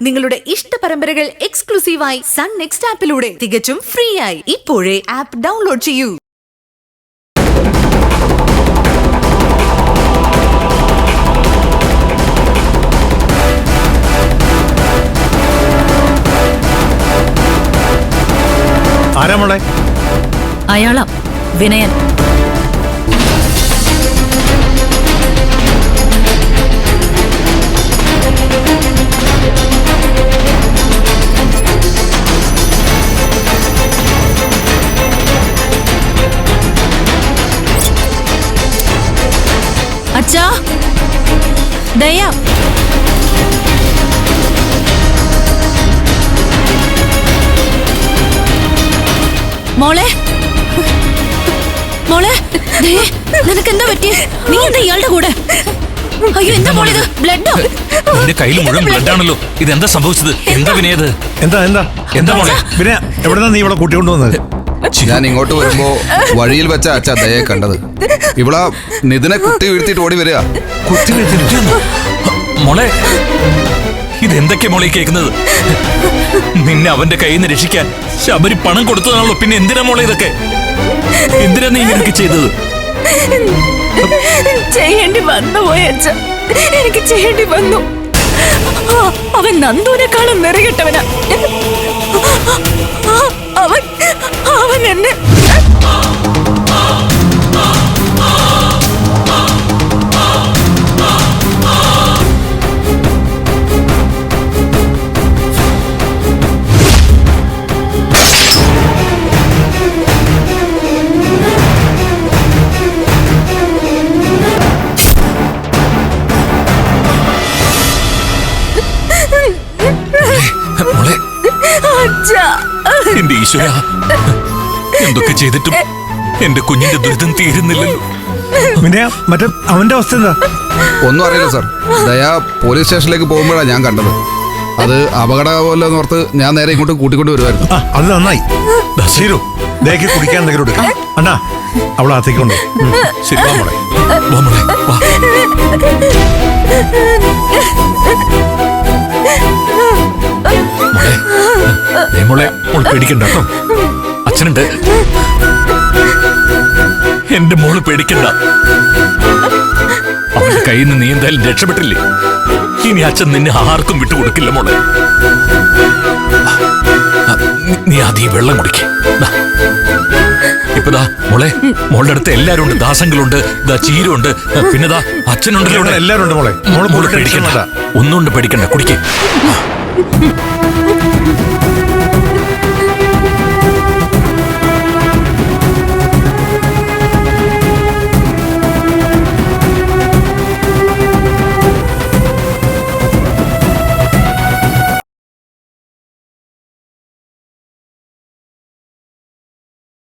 നിങ്ങളുടെ ഇഷ്ട പരമ്പരകൾ എക്സ്ക്ലൂസീവായി സൺ നെക്സ്റ്റ് ആപ്പിലൂടെ തികച്ചും ഫ്രീ ആയി ഇപ്പോഴേ ആപ്പ് ഡൗൺലോഡ് ചെയ്യൂ. ആരാ മോളെ? അയാളാ വിനയൻ. അച്ഛാ, ദയ, മോളെ മോളെ, നിനക്കെന്താ പറ്റി? നീ എന്താ ഇയാളുടെ കൂടെ? അയ്യോ, എന്താ മോളെ ഇത്? ബ്ലഡോ? നിന്റെ കയ്യിൽ മുഴുവൻ ബ്ലഡ് ആണല്ലോ. ഇതെന്താ സംഭവിച്ചത്? എന്താ വിനയത്? എന്താ എന്താ എന്താ മോളെ? വിനയ, എവിടെന്നാ നീ ഇവിടെ കൂട്ടിക്കൊണ്ടുവന്നത്? ഞാൻ ഇങ്ങോട്ട് വരുമ്പോ വഴിയിൽ വെച്ച അച്ഛ ദയെ കണ്ടത്. ഇവളാ നിതിനെ കുത്തി വീഴ്ത്തിട്ട് ഓടി വരിക. കുത്തി വീഴ്ത്തിട്ട്? മോളെ, ഇതെന്തൊക്കെയാ മോളെ കേൾക്കുന്നത്? നിന്നെ അവന്റെ കയ്യിൽ നിന്ന് രക്ഷിക്കാൻ ശബരി പണം കൊടുത്തതാണല്ലോ. പിന്നെ എന്തിനാ മോളെ ഇതൊക്കെ? എന്തിനാ നീ ഇങ്ങനെയൊക്കെ ചെയ്തത്? ചെയ്യേണ്ടി വന്നു പോയ അച്ഛ, എനിക്ക് ചെയ്യേണ്ടി വന്നു. അവൻ നന്ദുവിനെക്കാളും നിറകെട്ടവനാ. അവൻ എന്നെ എന്റെ ഈശ്വര, എന്തൊക്കെ ചെയ്തിട്ടും എന്റെ കുഞ്ഞിന്റെ ദുരിതം തീരുന്നില്ലല്ലോ. വിനയ, മറ്റേ അവന്റെ അവസ്ഥ എന്താ? ഒന്നും അറിയില്ല സാർ. ദയ പോലീസ് സ്റ്റേഷനിലേക്ക് പോകുമ്പോഴാണ് ഞാൻ കണ്ടത്. അത് അപകടമല്ലോ എന്നോർത്ത് ഞാൻ നേരെ ഇങ്ങോട്ട് കൂട്ടിക്കൊണ്ട് വരുമായിരുന്നു. അത് നന്നായി. ശരി, ദയക്ക് കുടിക്കാൻ എന്തെങ്കിലും എടുക്കാം. അണ്ണാ, അവളെ അകത്തേക്കുണ്ടോ? ശരി, വാ മോളെ, വാ മോളെ, വാ. മോളെ, മോൾ പേടിക്കണ്ട കേട്ടോ. അച്ഛനുണ്ട്. എന്റെ മോള് പേടിക്കണ്ട. അവന്റെ കയ്യിൽ നിന്ന് നീ എന്തായാലും രക്ഷപ്പെട്ടില്ലേ? ഇനി അച്ഛൻ നിന്നെ ആർക്കും വിട്ടുകൊടുക്കില്ല മോളെ. നീ ആദ്യം വെള്ളം കുടിക്ക. ഇപ്പതാ മോളെ, മോളുടെ അടുത്ത് എല്ലാരും ഉണ്ട്. ദാസങ്ങളുണ്ട്, ചീരുണ്ട്, പിന്നെ അച്ഛനുണ്ടല്ലോ. എല്ലാരും ഉണ്ട് മോളെ. മോള് പേടിക്കണ്ട, ഒന്നുകൊണ്ട് പേടിക്കണ്ട. കുടിക്കേ.